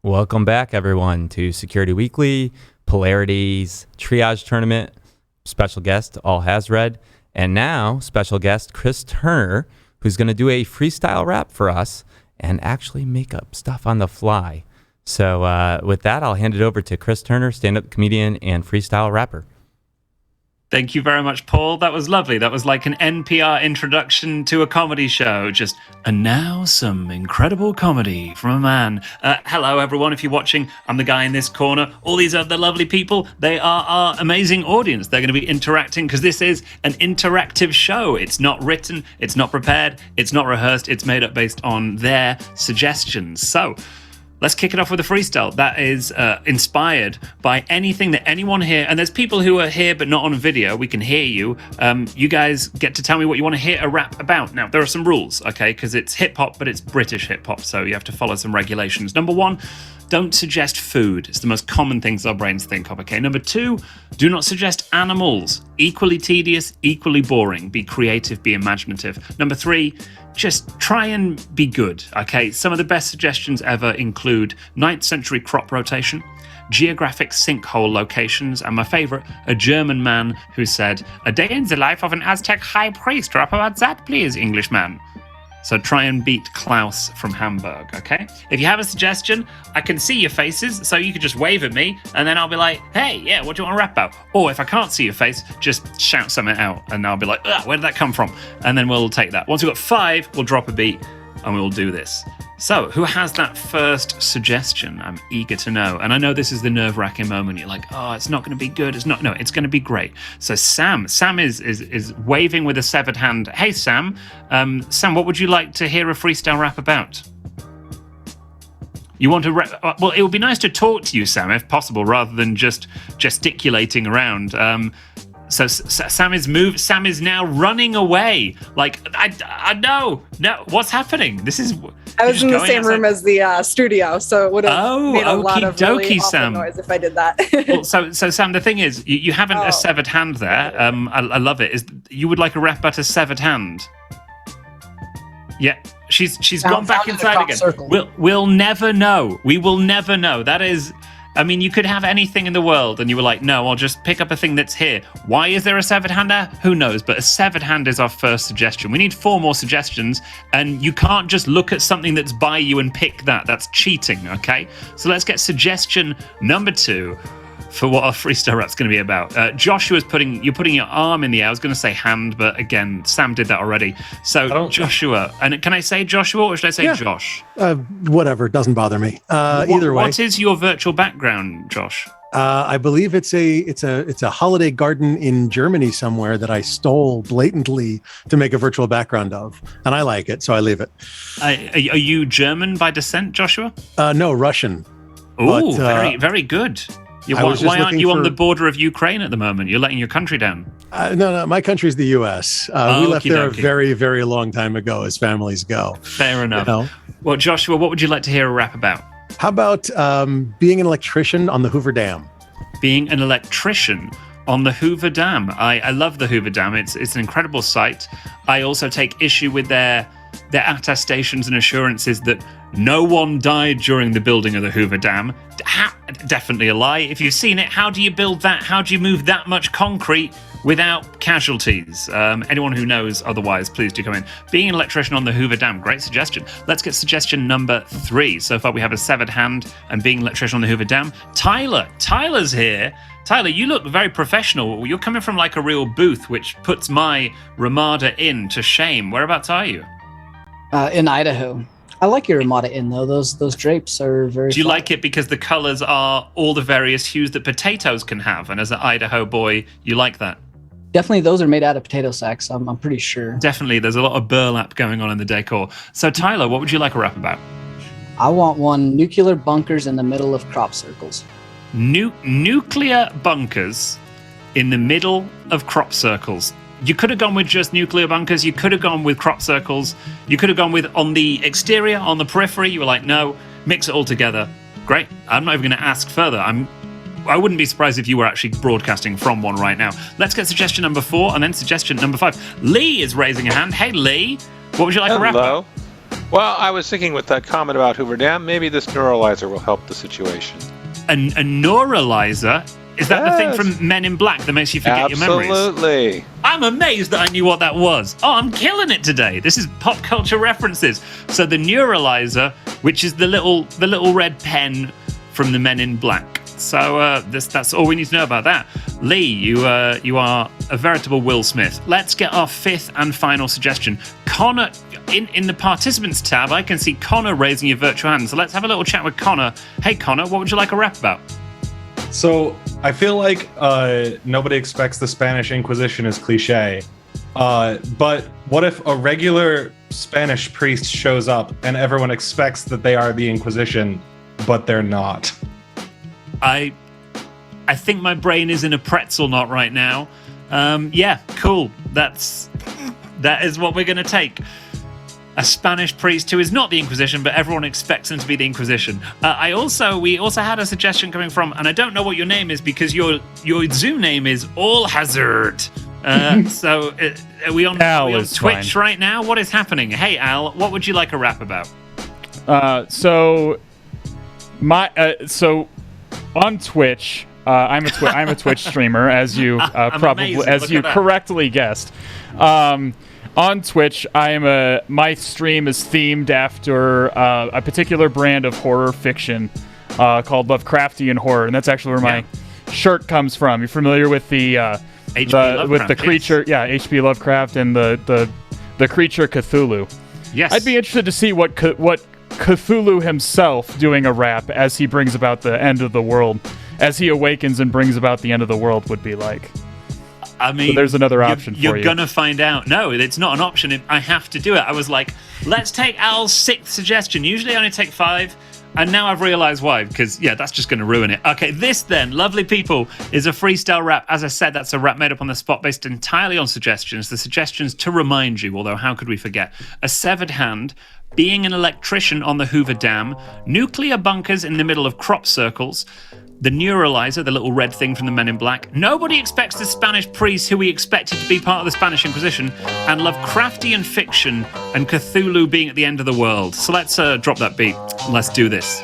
Welcome back, everyone, to Security Weekly Polarity's Triage Tournament. Special guest, All Has Read. And now, special guest, Chris Turner, who's going to do a freestyle rap for us and actually make up stuff on the fly. So with that, I'll hand it over to Chris Turner, stand-up comedian and freestyle rapper. Thank you very much, Paul. That was lovely. That was like an NPR introduction to a comedy show. And now some incredible comedy from a man. Hello, everyone. If you're watching, I'm the guy in this corner. All these other lovely people, they are our amazing audience. They're going to be interacting because this is an interactive show. It's not written, it's not prepared, it's not rehearsed. It's made up based on their suggestions. So let's kick it off with a freestyle that is inspired by anything that anyone here, and there's people who are here but not on video. We can hear you. You guys get to tell me what you want to hear a rap about. Now, there are some rules, okay? Because it's hip-hop, but it's British hip-hop, so you have to follow some regulations. Number one, don't suggest food. It's the most common things our brains think of, okay? Number two, do not suggest animals. Equally tedious, equally boring. Be creative, be imaginative. Number three, just try and be good, okay? Some of the best suggestions ever include 9th century crop rotation, geographic sinkhole locations, and my favorite, a German man who said, "A day in the life of an Aztec high priest. Rap about that, please, Englishman." So try and beat Klaus from Hamburg, okay? If you have a suggestion, I can see your faces, so you could just wave at me, and then I'll be like, hey, yeah, what do you want to rap about? Or if I can't see your face, just shout something out, and I'll be like, where did that come from? And then we'll take that. Once we've got 5, we'll drop a beat, and we'll do this. So, who has that first suggestion? I'm eager to know. And I know this is the nerve-wracking moment. You're like, oh, it's not going to be good. It's going to be great. So Sam is waving with a severed hand. Hey, Sam. Sam, what would you like to hear a freestyle rap about? You want to well, it would be nice to talk to you, Sam, if possible, rather than just gesticulating around. So Sam is now running away. Like, I no, what's happening? I was in the same room as the studio, so it would have made a lot of really awful noise if I did that. Well, so Sam, the thing is, you haven't a severed hand there. I love it. Is you would like a rap about a severed hand? Yeah, she's gone back inside again. Circle. We'll never know. We will never know. That is. I mean, you could have anything in the world and you were like, no, I'll just pick up a thing that's here. Why is there a severed hand there? Who knows? But a severed hand is our first suggestion. We need 4 more suggestions, and you can't just look at something that's by you and pick that. That's cheating, okay? So let's get suggestion number 2 for what our freestyle rap's going to be about. Joshua's putting your arm in the air. I was going to say hand, but again, Sam did that already. So Joshua, and can I say Joshua or should I say Josh? Whatever, doesn't bother me. Either way. What is your virtual background, Josh? I believe it's a holiday garden in Germany somewhere that I stole blatantly to make a virtual background of, and I like it, so I leave it. Are you German by descent, Joshua? No, Russian. Oh, very, very good. Why aren't you on the border of Ukraine at the moment? You're letting your country down. No, my country's the U.S. We left there a very, very long time ago, as families go. Fair enough. You know? Well, Joshua, what would you like to hear a rap about? How about being an electrician on the Hoover Dam? Being an electrician on the Hoover Dam. I love the Hoover Dam. It's an incredible sight. I also take issue with their attestations and assurances that no one died during the building of the Hoover Dam. Definitely a lie. If you've seen it, how do you build that? How do you move that much concrete without casualties? Anyone who knows otherwise, please do come in. Being an electrician on the Hoover Dam, great suggestion. Let's get suggestion number 3. So far we have a severed hand and being an electrician on the Hoover Dam. Tyler's here. Tyler, you look very professional. You're coming from like a real booth, which puts my Ramada Inn to shame. Whereabouts are you? In Idaho. I like your Ramada Inn, though. Those drapes are very Do you fun. like it because the colors are all the various hues that potatoes can have? And as an Idaho boy, you like that? Definitely those are made out of potato sacks, I'm pretty sure. Definitely. There's a lot of burlap going on in the decor. So, Tyler, what would you like a rap about? I want one nuclear bunkers in the middle of crop circles. Nuclear bunkers in the middle of crop circles. You could have gone with just nuclear bunkers. You could have gone with crop circles. You could have gone with on the exterior, on the periphery. You were like, no, mix it all together. Great. I'm not even going to ask further. I wouldn't be surprised if you were actually broadcasting from one right now. Let's get suggestion number 4 and then suggestion number 5. Lee is raising a hand. Hey, Lee, what would you like a rap about? Well, I was thinking with that comment about Hoover Dam, maybe this neuralizer will help the situation. A neuralizer? Is that the thing from Men in Black that makes you forget your memories? Absolutely. I'm amazed that I knew what that was. Oh, I'm killing it today. This is pop culture references. So the neuralizer, which is the little red pen from the Men in Black. So that's all we need to know about that. Lee, you are a veritable Will Smith. Let's get our fifth and final suggestion. Connor, in the participants tab, I can see Connor raising your virtual hand. So let's have a little chat with Connor. Hey, Connor, what would you like a rap about? So I feel like nobody expects the Spanish Inquisition is cliche. But what if a regular Spanish priest shows up and everyone expects that they are the Inquisition, but they're not? I think my brain is in a pretzel knot right now. Yeah, cool. That is what we're going to take. A Spanish priest who is not the Inquisition, but everyone expects him to be the Inquisition. We also had a suggestion coming from, and I don't know what your name is because your Zoom name is All Hazard. So are we on Twitch right now? What is happening? Hey Al, what would you like a rap about? So on Twitch, I'm a Twitch streamer, as you correctly guessed. On Twitch, my stream is themed after a particular brand of horror fiction called Lovecraftian horror, and that's actually where my shirt comes from. You're familiar with the creature, H.P. Lovecraft and the creature Cthulhu. Yes, I'd be interested to see what Cthulhu himself doing a rap as he brings about the end of the world, as he awakens and brings about the end of the world would be like. I mean, so there's another option for you. You're going to find out. No, it's not an option. I have to do it. I was like, let's take Al's sixth suggestion. Usually I only take 5. And now I've realized why, because, that's just going to ruin it. Okay, this then, lovely people, is a freestyle rap. As I said, that's a rap made up on the spot based entirely on suggestions. The suggestions to remind you, although how could we forget? A severed hand, being an electrician on the Hoover Dam, nuclear bunkers in the middle of crop circles, the neuralizer, the little red thing from the Men in Black. Nobody expects the Spanish priest who we expected to be part of the Spanish Inquisition, and Lovecraftian fiction and Cthulhu being at the end of the world. So let's drop that beat. Let's do this.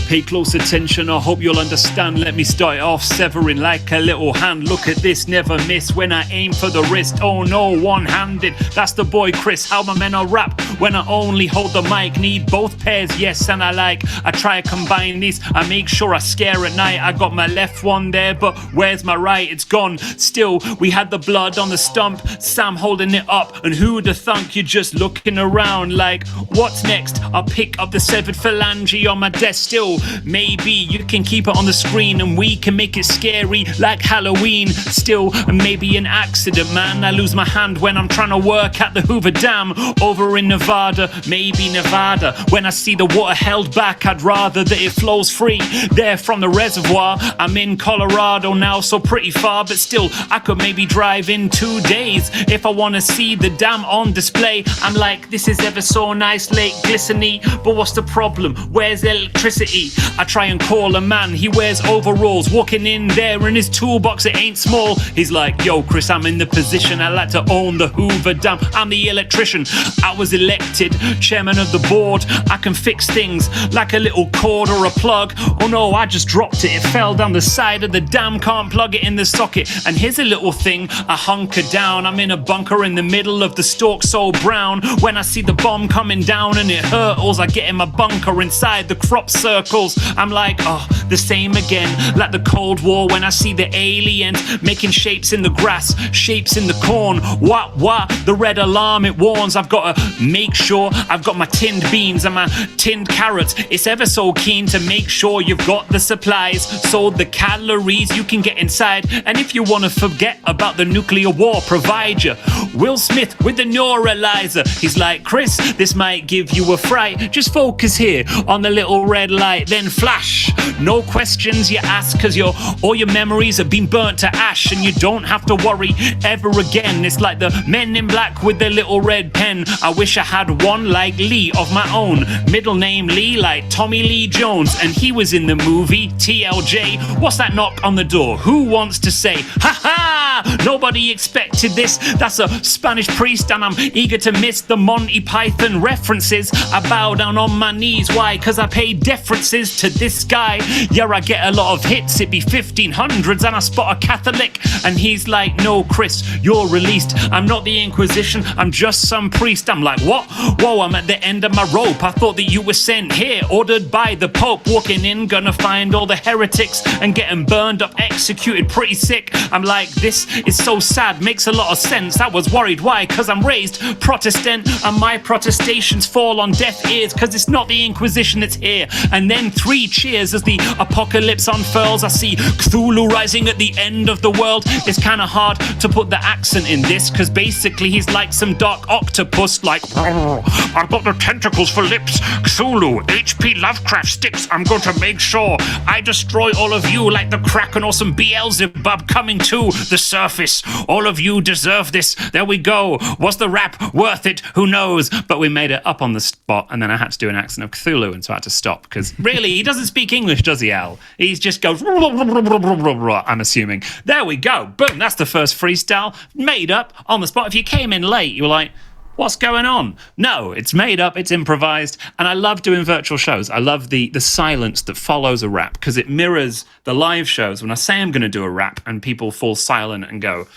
Pay close attention, I hope you'll understand. Let me start off severing like a little hand. Look at this, never miss when I aim for the wrist. Oh no, one-handed, that's the boy Chris. How my men are rap when I only hold the mic. Need both pairs, yes, and I try to combine these. I make sure I scare at night. I got my left one there, but where's my right? It's gone. Still, we had the blood on the stump. Sam holding it up, and who'd have thunk? You're just looking around like, what's next? I'll pick up the severed phalange on my desk still. Maybe you can keep it on the screen and we can make it scary like Halloween. Still, maybe an accident, man. I lose my hand when I'm trying to work at the Hoover Dam over in Nevada. Maybe Nevada. When I see the water held back, I'd rather that it flows free there from the reservoir. I'm in Colorado now, so pretty far, but still, I could maybe drive in 2 days if I want to see the dam on display. I'm like, this is ever so nice, Lake Glistening, but what's the problem? Where's electricity? I try and call a man, he wears overalls, walking in there in his toolbox, it ain't small. He's like, yo Chris, I'm in the position, I like to own the Hoover Dam. I'm the electrician, I was elected chairman of the board. I can fix things like a little cord or a plug. Oh no, I just dropped it, it fell down the side of the dam, can't plug it in the socket. And here's a little thing, I hunker down, I'm in a bunker in the middle of the stalk so brown. When I see the bomb coming down and it hurtles, I get in my bunker inside the crop circles. I'm like, oh, the same again, like the Cold War when I see the aliens making shapes in the grass, shapes in the corn. What, the red alarm, it warns. I've got to make sure I've got my tinned beans and my tinned carrots. It's ever so keen to make sure you've got the supplies, so the calories you can get inside. And if you want to forget about the nuclear war, provide you Will Smith with the neuralizer. He's like, Chris, this might give you a fright. Just focus here on the little red light, then flash. No questions you ask, cause all your memories have been burnt to ash, and you don't have to worry ever again. It's like the Men in Black with their little red pen. I wish I had one like Lee of my own. Middle name Lee like Tommy Lee Jones, and he was in the movie TLJ. What's that knock on the door? Who wants to say, ha ha? Nobody expected this. That's a Spanish priest, and I'm eager to miss the Monty Python references. I bow down on my knees. Why? Because I pay deferences to this guy. Yeah, I get a lot of hits. It be 1500s, and I spot a Catholic, and he's like, no, Chris, you're released. I'm not the Inquisition. I'm just some priest. I'm like, what? Whoa, I'm at the end of my rope. I thought that you were sent here, ordered by the Pope. Walking in, gonna find all the heretics and getting burned up, executed, pretty sick. I'm like, this is so sad, makes a lot of sense. I was worried, why? Because I'm raised Protestant, and my protestations fall on deaf ears, because it's not the Inquisition that's here. And then 3 cheers as the apocalypse unfurls. I see Cthulhu rising at the end of the world. It's kind of hard to put the accent in this, because basically he's like some dark octopus, like, I've got the tentacles for lips. Cthulhu, H.P. Lovecraft sticks. I'm going to make sure I destroy all of you like the Kraken or some Beelzebub coming to the surface. All of you deserve this. There we go. Was the rap worth it? Who knows? But we made it up on the spot, and then I had to do an accent of Cthulhu, and so I had to stop, because really, he doesn't speak English, does he, Al? He just goes, I'm assuming. There we go. Boom. That's the first freestyle made up on the spot. If you came in late, you were like, what's going on? No, it's made up, it's improvised, and I love doing virtual shows. I love the silence that follows a rap, because it mirrors the live shows. When I say I'm going to do a rap and people fall silent and go,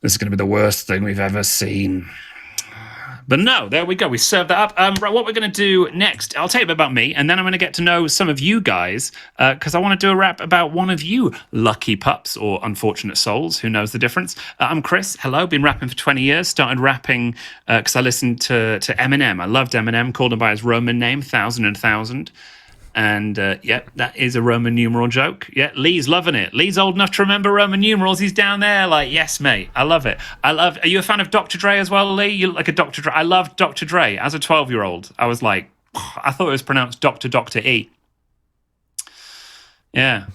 this is going to be the worst thing we've ever seen. But no, there we go. We served that up. Right, what we're going to do next, I'll tell you a bit about me, and then I'm going to get to know some of you guys, because I want to do a rap about one of you lucky pups or unfortunate souls. Who knows the difference? I'm Chris. Hello. Been rapping for 20 years. Started rapping because I listened to Eminem. I loved Eminem. Called him by his Roman name, 1000. And that is a Roman numeral joke. Yeah, Lee's loving it. Lee's old enough to remember Roman numerals. He's down there like, yes, mate. I love it. Are you a fan of Dr. Dre as well, Lee? You look like a Dr. Dre. I loved Dr. Dre. As a 12-year-old, I was like, I thought it was pronounced Dr. E. Yeah.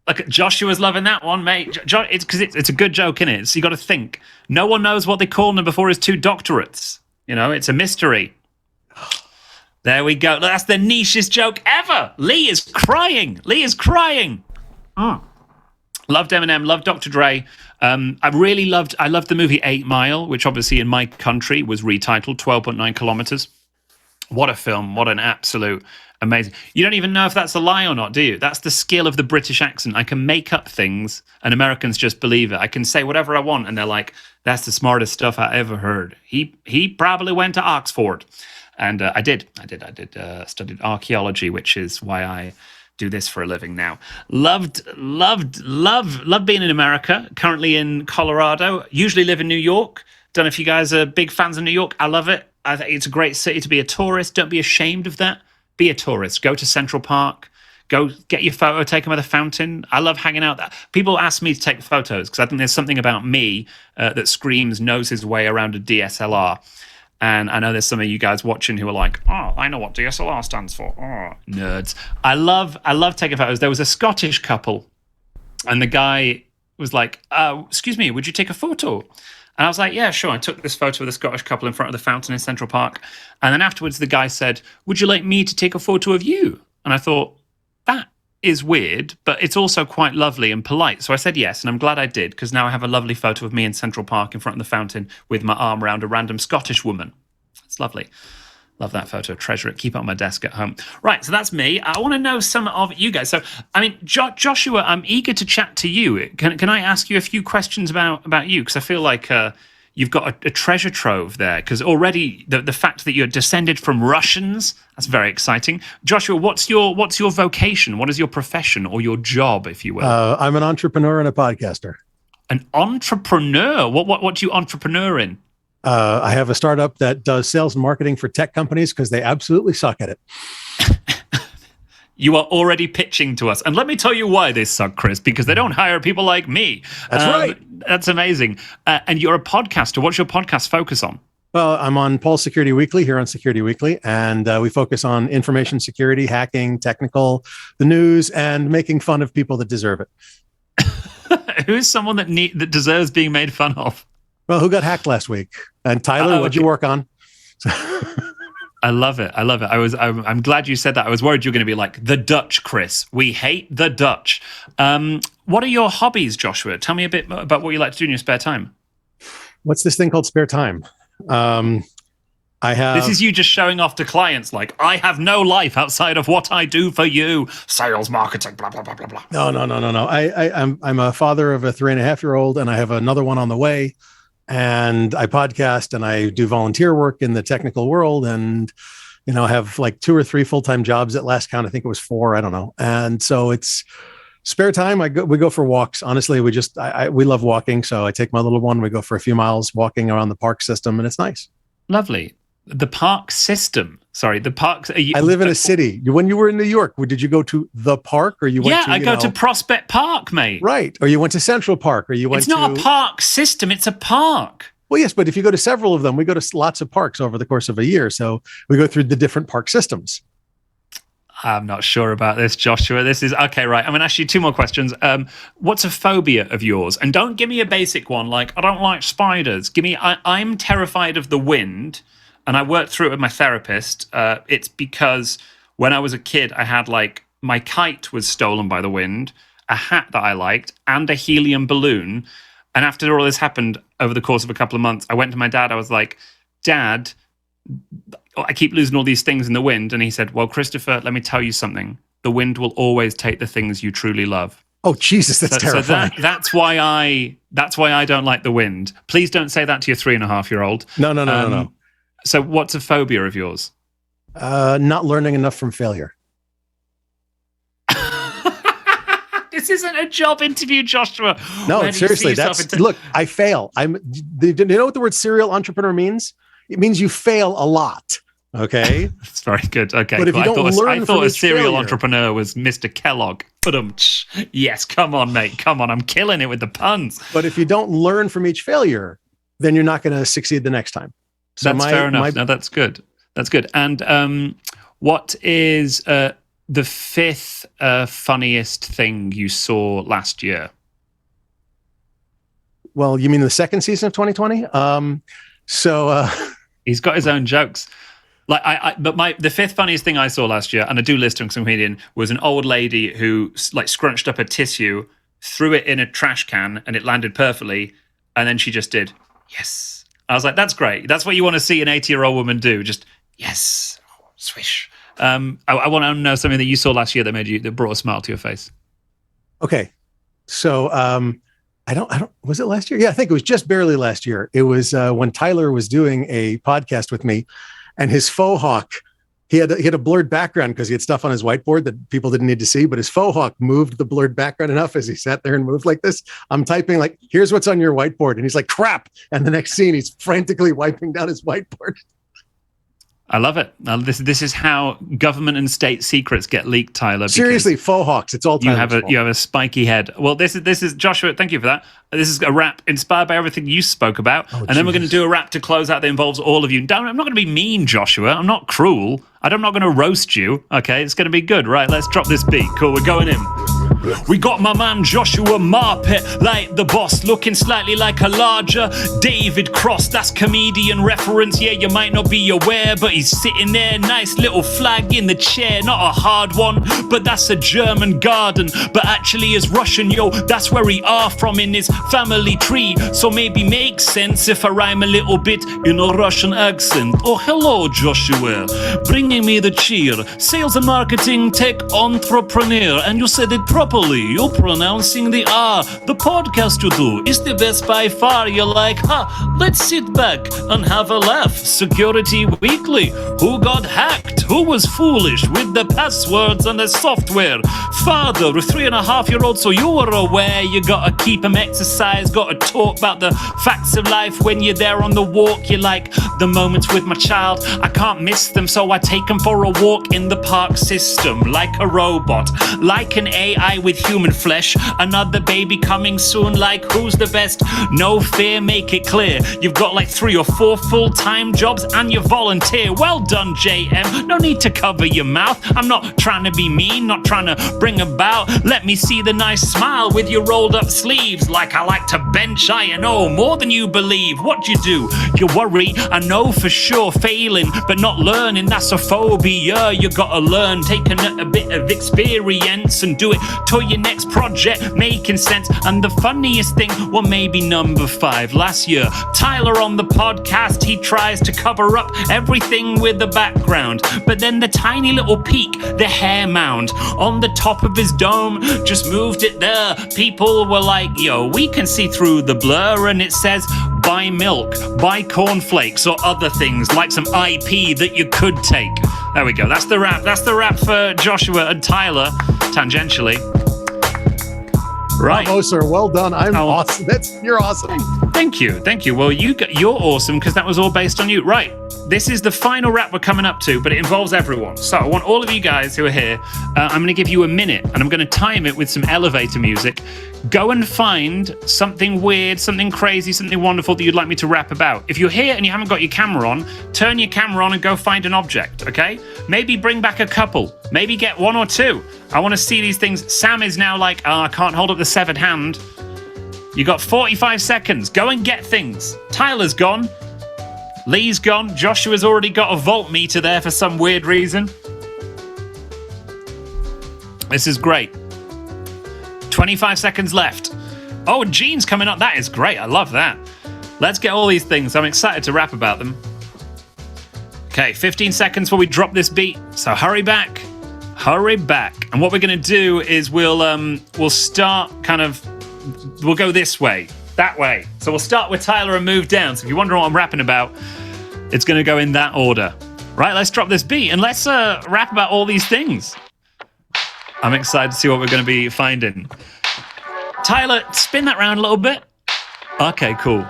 Look, Joshua's loving that one, mate. It's because it's a good joke, isn't it? So you got to think. No one knows what they called him before his 2 doctorates. You know, it's a mystery. There we go. That's the nichest joke ever. Lee is crying. Loved Eminem, loved Dr. Dre. I loved the movie 8 Mile, which obviously in my country was retitled 12.9 kilometers. What a film. What an absolute amazing. You don't even know if that's a lie or not, do you? That's the skill of the British accent. I can make up things and Americans just believe it. I can say whatever I want and they're like, that's the smartest stuff I ever heard. He probably went to Oxford. And I studied archaeology, which is why I do this for a living now. Loved being in America. Currently in Colorado. Usually live in New York. Don't know if you guys are big fans of New York. I love it. I think it's a great city to be a tourist. Don't be ashamed of that. Be a tourist. Go to Central Park. Go get your photo taken by the fountain. I love hanging out there. People ask me to take photos because I think there's something about me that screams knows his way around a DSLR. And I know there's some of you guys watching who are like, oh, I know what DSLR stands for. Oh, nerds. I love taking photos. There was a Scottish couple, and the guy was like, excuse me, would you take a photo? And I was like, yeah, sure. I took this photo of the Scottish couple in front of the fountain in Central Park. And then afterwards, the guy said, would you like me to take a photo of you? And I thought, that is weird, but it's also quite lovely and polite. So I said yes, and I'm glad I did, because now I have a lovely photo of me in Central Park in front of the fountain with my arm around a random Scottish woman. It's lovely. Love that photo. Treasure it. Keep it on my desk at home. Right, so that's me. I want to know some of you guys. So, I mean, Joshua, I'm eager to chat to you. Can I ask you a few questions about you? Because I feel like you've got a treasure trove there. Because already the fact that you're descended from Russians, that's very exciting. Joshua, what's your vocation? What is your profession or your job, if you will? I'm an entrepreneur and a podcaster. An entrepreneur? What do you entrepreneur in? I have a startup that does sales and marketing for tech companies because they absolutely suck at it. You are already pitching to us. And let me tell you why they suck, Chris, because they don't hire people like me. That's right. That's amazing. And you're a podcaster. What's your podcast focus on? Well, I'm on Paul's Security Weekly here on Security Weekly, and we focus on information security, hacking, technical, the news, and making fun of people that deserve it. Who's someone that deserves being made fun of? Well, who got hacked last week? And Tyler, what'd you work on? I love it. I'm glad you said that. I was worried you were going to be like, the Dutch, Chris. We hate the Dutch. What are your hobbies, Joshua? Tell me a bit about what you like to do in your spare time. What's this thing called spare time? This is you just showing off to clients like, I have no life outside of what I do for you. Sales, marketing, blah, blah, blah, blah, blah. No. I'm a father of a 3.5-year-old, and I have another one on the way. And I podcast and I do volunteer work in the technical world, and I have like 2 or 3 full-time jobs at last count. I think it was 4. I don't know. And so it's spare time. We go for walks. Honestly, we love walking. So I take my little one. We go for a few miles walking around the park system, and it's nice. Lovely. The park system. Sorry, the parks. I live in a city. When you were in New York, did you go to the park, or you went to? Yeah, I go to Prospect Park, mate. Right, or you went to Central Park, or you went. It's not a park system; it's a park. Well, yes, but if you go to several of them, we go to lots of parks over the course of a year, so we go through the different park systems. I'm not sure about this, Joshua. This is okay, right? I'm going to ask you 2 more questions. What's a phobia of yours? And don't give me a basic one like I don't like spiders. Give me. I'm terrified of the wind. And I worked through it with my therapist. It's because when I was a kid, I had my kite was stolen by the wind, a hat that I liked, and a helium balloon. And after all this happened over the course of a couple of months, I went to my dad. I was like, Dad, I keep losing all these things in the wind. And he said, well, Christopher, let me tell you something. The wind will always take the things you truly love. Oh, Jesus, that's terrifying. So that's why I don't like the wind. Please don't say that to your 3.5-year-old. No. So what's a phobia of yours? Not learning enough from failure. This isn't a job interview, Joshua. No, seriously. Look, I fail. Do you know what the word serial entrepreneur means? It means you fail a lot. Okay. That's very good. Okay. But if you don't learn I thought a serial failure, entrepreneur was Mr. Kellogg. Yes, come on, mate. Come on. I'm killing it with the puns. But if you don't learn from each failure, then you're not going to succeed the next time. So that's fair enough. No, that's good. That's good. And what is the 5th funniest thing you saw last year? Well, you mean the second season of 2020? He's got his own jokes. The 5th funniest thing I saw last year, and I do list on some comedian, was an old lady who scrunched up a tissue, threw it in a trash can, and it landed perfectly, and then she just did yes. I was like, that's great. That's what you want to see an 80-year-old woman do. Just, yes, swish. I want to know something that you saw last year that brought a smile to your face. Okay. So I don't, was it last year? Yeah, I think it was just barely last year. It was when Tyler was doing a podcast with me, and his faux hawk, he had a blurred background because he had stuff on his whiteboard that people didn't need to see, but his faux hawk moved the blurred background enough as he sat there and moved like this. I'm typing like, here's what's on your whiteboard. And he's like, crap. And the next scene, he's frantically wiping down his whiteboard. I love it. This is how government and state secrets get leaked, Tyler. Seriously, faux hawks. It's all Tyler's fault. You have a spiky head. Well, this is Joshua. Thank you for that. This is a rap inspired by everything you spoke about, and then we're going to do a rap to close out that involves all of you. I'm not going to be mean, Joshua. I'm not cruel. I'm not going to roast you. Okay, it's going to be good. Right? Let's drop this beat. Cool. We're going in. We got my man Joshua Marpet, like the boss, looking slightly like a larger David Cross. That's comedian reference. Yeah, you might not be aware, but he's sitting there, nice little flag in the chair. Not a hard one, but that's a German garden. But actually is Russian, yo. That's where he are from in his family tree. So maybe makes sense if I rhyme a little bit in a Russian accent. Oh, hello, Joshua. Bringing me the cheer. Sales and marketing tech entrepreneur. And you said it properly. You're pronouncing the R. The podcast you do is the best by far. You're like, let's sit back and have a laugh. Security Weekly. Who got hacked? Who was foolish with the passwords and the software? Father, a 3.5-year-old, so you were aware. You gotta keep him exercised. Gotta talk about the facts of life when you're there on the walk. You're like, the moments with my child, I can't miss them, so I take him for a walk in the park system. Like a robot, like an AI with human flesh. Another baby coming soon, like who's the best? No fear, make it clear. You've got like 3 or 4 full-time jobs and you volunteer. Well done, JM. No need to cover your mouth. I'm not trying to be mean, not trying to bring about. Let me see the nice smile with your rolled up sleeves. Like I like to bench, I know more than you believe. What you do? You worry, I know for sure. Failing, but not learning, that's a phobia. You gotta learn, take a bit of experience and do it to your next project, making sense. And the funniest thing, well, maybe number 5. Last year, Tyler on the podcast, he tries to cover up everything with the background, but then the tiny little peak, the hair mound on the top of his dome, just moved it there. People were like, yo, we can see through the blur, and it says buy milk, buy cornflakes, or other things like some IP that you could take. There we go. That's the wrap for Joshua and Tyler, tangentially. Right. Bravo, sir. Well done. I'm awesome. You're awesome. Thank you. Well, you're awesome because that was all based on you. Right. This is the final wrap we're coming up to, but it involves everyone. So I want all of you guys who are here, I'm going to give you a minute, and I'm going to time it with some elevator music. Go and find something weird, something crazy, something wonderful that you'd like me to rap about. If you're here and you haven't got your camera on, turn your camera on and go find an object, okay? Maybe bring back a couple. Maybe get 1 or 2. I want to see these things. Sam is now like, I can't hold up the severed hand. You got 45 seconds. Go and get things. Tyler's gone. Lee's gone. Joshua's already got a voltmeter there for some weird reason. This is great. 25 seconds left. Oh, Gene's coming up. That is great. I love that. Let's get all these things. I'm excited to rap about them. Okay, 15 seconds before we drop this beat. So hurry back. Hurry back. And what we're going to do is we'll start we'll go this way. That way. So we'll start with Tyler and move down. So if you're wondering what I'm rapping about, it's going to go in that order. Right, let's drop this beat and let's rap about all these things. I'm excited to see what we're going to be finding. Tyler, spin that round a little bit. Okay, cool.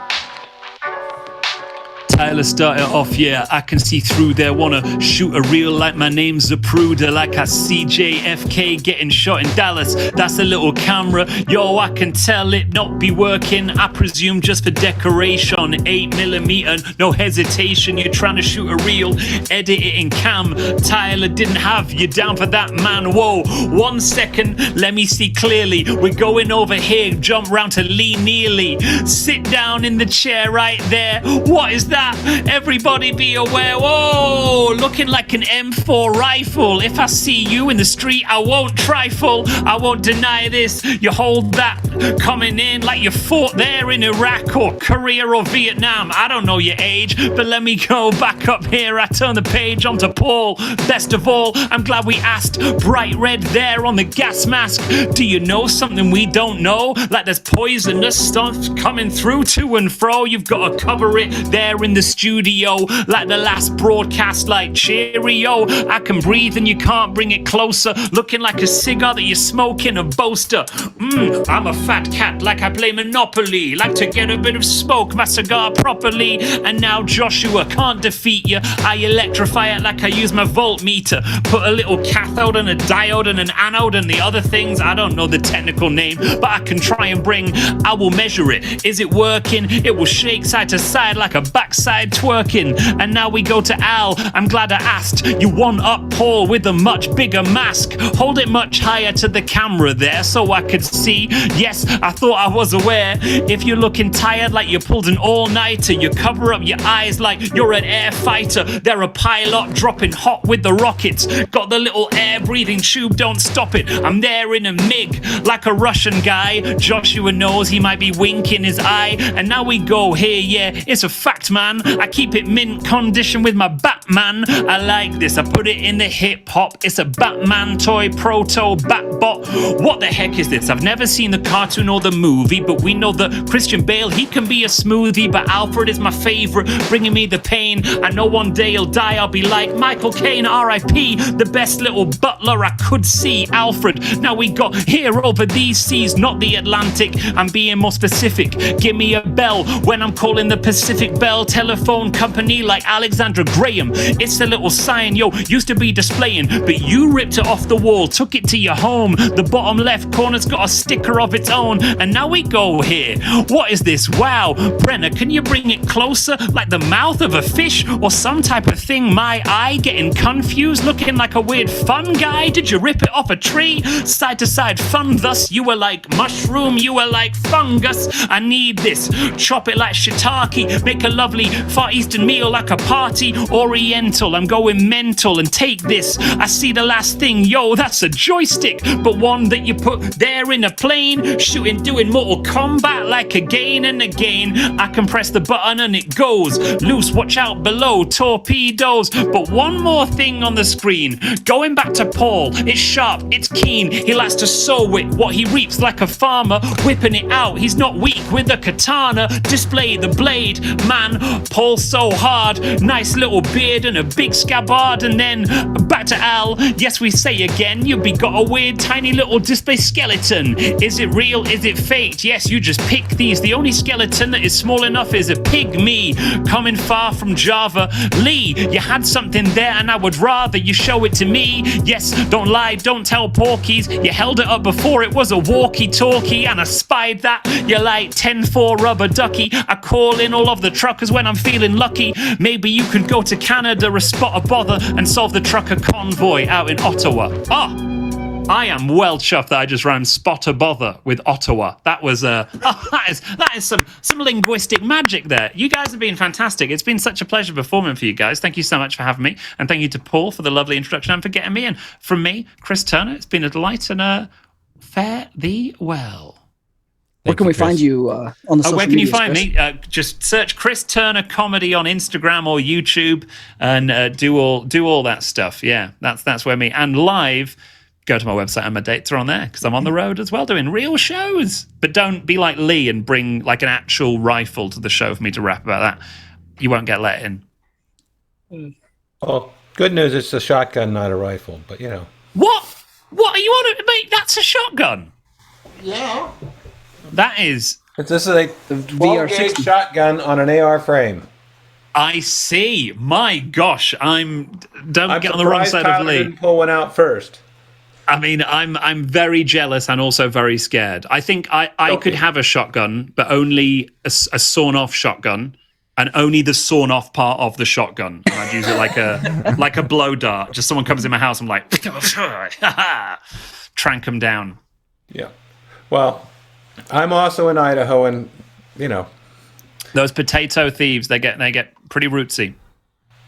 Tyler started off, yeah, I can see through there. Wanna shoot a reel like my name's Zapruder, like I see JFK getting shot in Dallas. That's a little camera, yo, I can tell it not be working. I presume just for decoration. 8mm, no hesitation. You're trying to shoot a reel, edit it in cam. Tyler didn't have you down for that, man. Whoa, 1 second, let me see clearly. We're going over here, jump round to Lee Neely. Sit down in the chair right there. What is that? Everybody be aware. Whoa, looking like an M4 rifle. If I see you in the street, I won't trifle. I won't deny this. You hold that coming in like you fought there in Iraq or Korea or Vietnam. I don't know your age, but let me go back up here. I turn the page onto Paul. Best of all, I'm glad we asked. Bright red there on the gas mask. Do you know something we don't know? Like there's poisonous stuff coming through to and fro. You've got to cover it there in the studio, like the last broadcast, like cheerio. I can breathe and you can't bring it closer. Looking like a cigar that you're smoking, a boaster. I'm a fat cat, like I play Monopoly. Like to get a bit of smoke, my cigar properly. And now Joshua can't defeat you. I electrify it like I use my voltmeter. Put a little cathode and a diode and an anode and the other things. I don't know the technical name, but I can try and bring. I will measure it. Is it working? It will shake side to side like a backside twerking. And now we go to Al. I'm glad I asked. You one up Paul with a much bigger mask. Hold it much higher to the camera there so I could see. Yes, I thought I was aware. If you're looking tired like you pulled an all-nighter, you cover up your eyes like you're an air fighter. They're a pilot dropping hot with the rockets. Got the little air breathing tube, don't stop it. I'm there in a MiG like a Russian guy. Joshua knows he might be winking his eye. And now we go here, yeah, it's a fact, man. I keep it mint condition with my Batman. I like this, I put it in the hip hop. It's a Batman toy, proto Batbot. What the heck is this? I've never seen the cartoon or the movie, but we know that Christian Bale, he can be a smoothie, but Alfred is my favorite, bringing me the pain. I know one day he'll die, I'll be like Michael Caine, R.I.P. The best little butler I could see, Alfred. Now we got here over these seas, not the Atlantic. I'm being more specific. Give me a bell when I'm calling the Pacific Bell. Tell telephone company like Alexandra Graham. It's a little sign, yo, used to be displaying, but you ripped it off the wall, took it to your home. The bottom left corner's got a sticker of its own, and now we go here. What is this? Wow. Brenner, can you bring it closer? Like the mouth of a fish or some type of thing? My eye getting confused, looking like a weird fun guy. Did you rip it off a tree? Side to side fun, thus you were like mushroom, you were like fungus. I need this. Chop it like shiitake, make a lovely Far Eastern meal like a party. Oriental, I'm going mental and take this. I see the last thing, yo, that's a joystick, but one that you put there in a plane. Shooting, doing Mortal Kombat like again and again. I can press the button and it goes loose, watch out below, torpedoes. But one more thing on the screen, going back to Paul, it's sharp, it's keen, he likes to sow it, what he reaps like a farmer, whipping it out, he's not weak with a katana, display the blade, man, Paul so hard, nice little beard and a big scabbard. And then back to Al, yes we say again, you got a weird tiny little display skeleton. Is it real, is it faked? Yes, you just pick these, the only skeleton that is small enough is a pygmy, coming far from Java. Lee, you had something there and I would rather you show it to me. Yes, don't lie, don't tell porkies, you held it up before it was a walkie-talkie and I spied that. You're like 10-4 rubber ducky. I call in all of the truckers when I'm feeling lucky. Maybe you could go to Canada or spot a bother and solve the trucker convoy out in Ottawa. I am well chuffed that I just rhymed spot a bother with Ottawa. That was that is some linguistic magic there. You guys have been fantastic. It's been such a pleasure performing for you guys. Thank you so much for having me, and thank you to Paul for the lovely introduction and for getting me in. From me, Chris Turner, it's been a delight, and fare thee well. Where can we find you on the social Where can you medias, find Chris? me? Just search Chris Turner Comedy on Instagram or YouTube, and do all that stuff. Yeah, that's where me and live. Go to my website and my dates are on there because I'm on the road as well doing real shows. But don't be like Lee and bring like an actual rifle to the show for me to rap about that. You won't get let in. Well, good news, it's a shotgun, not a rifle, but you know. What are you on? Mate, that's a shotgun. Yeah. That is. This is a 12-gauge shotgun on an AR frame. I see. My gosh, don't get on the wrong side Tyler of Lee. didn't pull one out first. I mean, I'm very jealous and also very scared. I think I could have a shotgun, but only a sawn-off shotgun, and only the sawn-off part of the shotgun. And I'd use it like a blow dart. Just someone comes in my house, I'm like, trank them down. Yeah. Well, I'm also in Idaho, and you know, those potato thieves, they get pretty rootsy.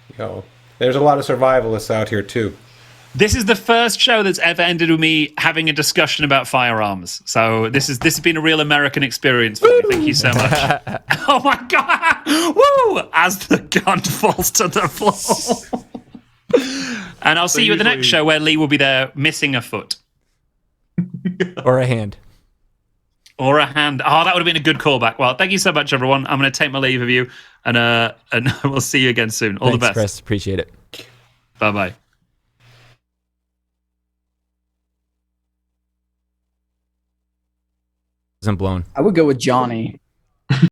You know, there's a lot of survivalists out here too. This is the first show that's ever ended with me having a discussion about firearms. So this has been a real American experience for me. Thank you so much. Oh my God. Woo! As the gun falls to the floor. And I'll see you at the next show where Lee will be there missing a foot. Or a hand. Or a hand. Oh, that would have been a good callback. Well, thank you so much, everyone. I'm going to take my leave of you, and we'll see you again soon. All the best. Chris. Appreciate it. Bye-bye. Isn't blown. I would go with Johnny.